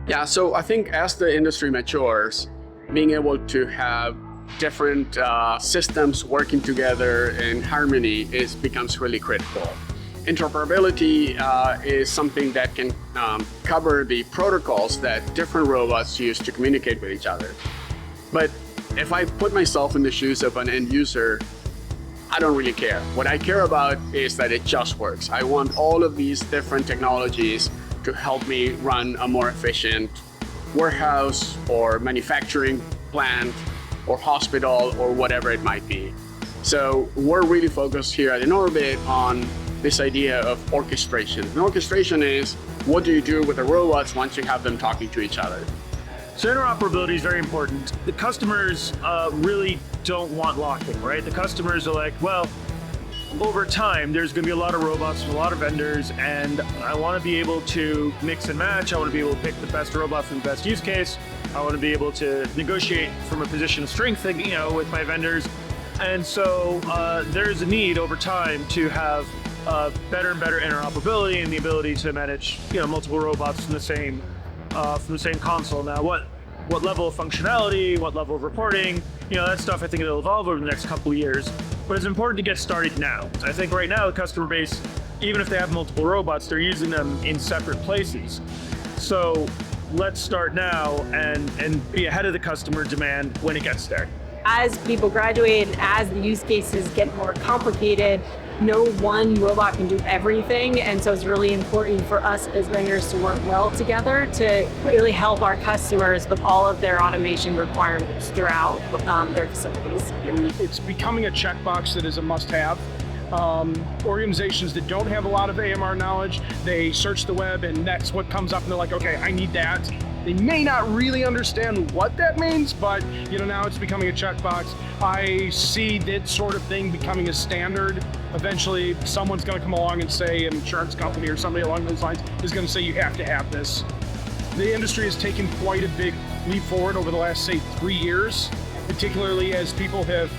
Yeah, so I think as the industry matures, being able to have different systems working together in harmony becomes really critical. Interoperability is something that can cover the protocols that different robots use to communicate with each other. But if I put myself in the shoes of an end user, I don't really care. What I care about is that it just works. I want all of these different technologies to help me run a more efficient warehouse or manufacturing plant or hospital or whatever it might be. So we're really focused here at InOrbit on this idea of orchestration. And orchestration is, what do you do with the robots once you have them talking to each other? So interoperability is very important. The customers really don't want lock-in, right? The customers are like, well, over time, there's going to be a lot of robots from a lot of vendors, and I want to be able to mix and match. I want to be able to pick the best robot for the best use case. I want to be able to negotiate from a position of strength, with my vendors. And so there's a need over time to have better and better interoperability and the ability to manage, multiple robots from the same console. Now, what level of functionality, what level of reporting, that stuff, I think it'll evolve over the next couple of years. But it's important to get started now. I think right now the customer base, even if they have multiple robots, they're using them in separate places. So let's start now and be ahead of the customer demand when it gets there. As people graduate, as the use cases get more complicated, no one robot can do everything. And so it's really important for us as vendors to work well together to really help our customers with all of their automation requirements throughout their facilities. It's becoming a checkbox that is a must-have. Organizations that don't have a lot of AMR knowledge, they search the web and that's what comes up and they're like, okay, I need that. They may not really understand what that means, but now it's becoming a checkbox. I see that sort of thing becoming a standard. Eventually, someone's going to come along and say, an insurance company or somebody along those lines is going to say, you have to have this. The industry has taken quite a big leap forward over the last, say, 3 years, particularly as people have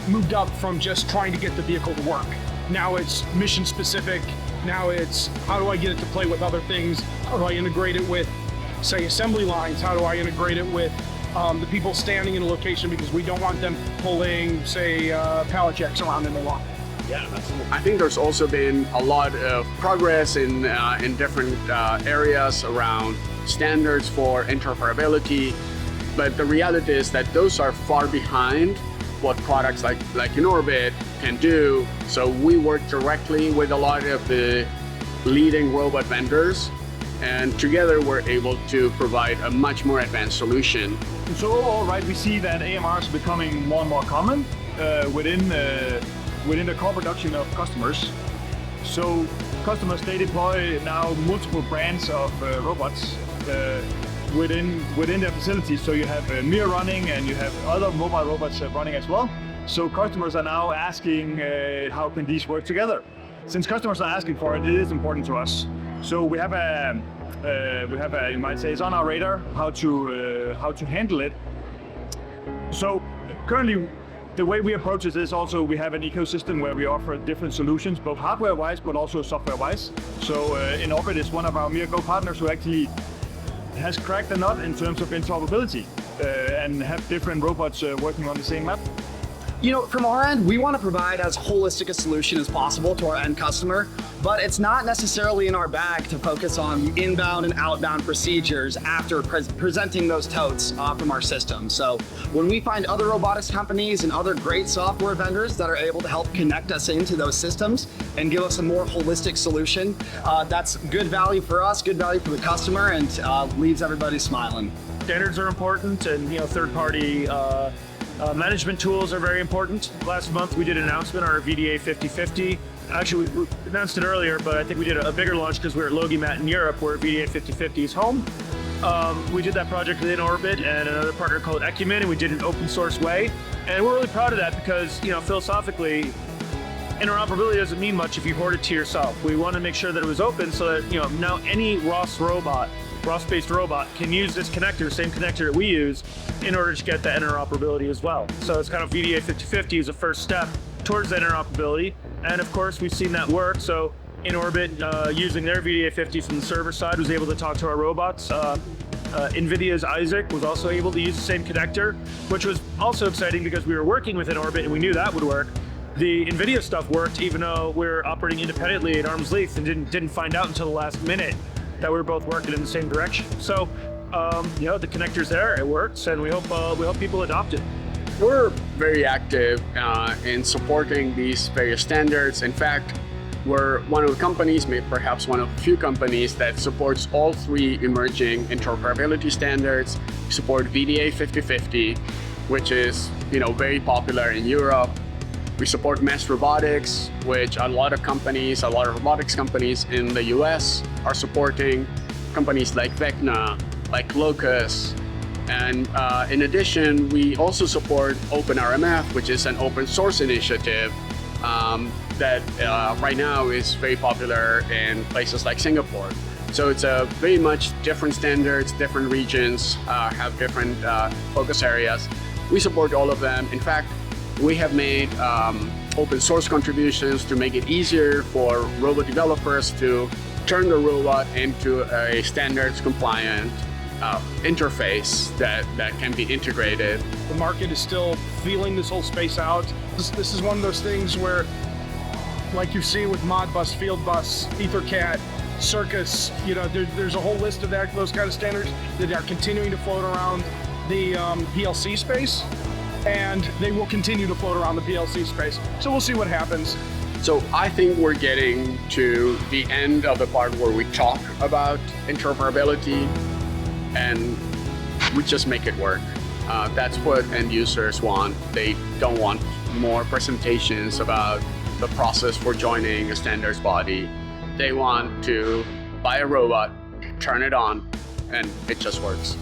moved up from just trying to get the vehicle to work. Now it's mission specific. Now it's, how do I get it to play with other things? How do I integrate it with, say, assembly lines? How do I integrate it with the people standing in a location, because we don't want them pulling, say, pallet jacks around in the lot. Yeah, absolutely. I think there's also been a lot of progress in different areas around standards for interoperability, but the reality is that those are far behind what products like InOrbit can do. So we work directly with a lot of the leading robot vendors, and together we're able to provide a much more advanced solution. And so overall, right, we see that AMR is becoming more and more common within the core production of customers. So customers, they deploy now multiple brands of robots within their facilities. So you have Mir running and you have other mobile robots running as well. So customers are now asking how can these work together? Since customers are asking for it, it is important to us. So we have a, you might say, it's on our radar how to handle it. So currently, the way we approach this is also we have an ecosystem where we offer different solutions, both hardware-wise but also software-wise. So InOrbit is one of our MirGo partners who actually has cracked the nut in terms of interoperability and have different robots working on the same map. From our end, we want to provide as holistic a solution as possible to our end customer, but it's not necessarily in our bag to focus on inbound and outbound procedures after presenting those totes from our system. So when we find other robotics companies and other great software vendors that are able to help connect us into those systems and give us a more holistic solution, that's good value for us, good value for the customer, and leaves everybody smiling. Standards are important, and third-party management tools are very important. Last month we did an announcement on our VDA 5050. Actually, we announced it earlier, but I think we did a bigger launch because we were at Logimat in Europe, where VDA 5050 is home. We did that project with InOrbit and another partner called Ecumen, and we did it in an open source way. And we're really proud of that because, philosophically, interoperability doesn't mean much if you hoard it to yourself. We want to make sure that it was open so that, now any ROS-based robot can use this connector, same connector that we use, in order to get that interoperability as well. So it's kind of VDA 5050 is a first step towards that interoperability. And of course, we've seen that work. So InOrbit, using their VDA50 from the server side, was able to talk to our robots. NVIDIA's Isaac was also able to use the same connector, which was also exciting because we were working with InOrbit and we knew that would work. The NVIDIA stuff worked even though we were operating independently at arm's length and didn't find out until the last minute that we were both working in the same direction. So, the connector's there, it works, and we hope people adopt it. We're very active in supporting these various standards. In fact, we're one of the companies, maybe perhaps one of the few companies that supports all three emerging interoperability standards. We support VDA 5050, which is very popular in Europe. We support mesh robotics, which a lot of robotics companies in the US are supporting. Companies like Vecna, like Locus. And in addition, we also support OpenRMF, which is an open source initiative that right now is very popular in places like Singapore. So it's a very much different standards, different regions have different focus areas. We support all of them. In fact, we have made open source contributions to make it easier for robot developers to turn the robot into a standards compliant interface that can be integrated. The market is still feeling this whole space out. This is one of those things where, like you see with Modbus, Fieldbus, EtherCAT, Circus, there's a whole list of those kind of standards that are continuing to float around the PLC space, and they will continue to float around the PLC space. So we'll see what happens. So I think we're getting to the end of the part where we talk about interoperability and we just make it work. That's what end users want. They don't want more presentations about the process for joining a standards body. They want to buy a robot, turn it on, and it just works.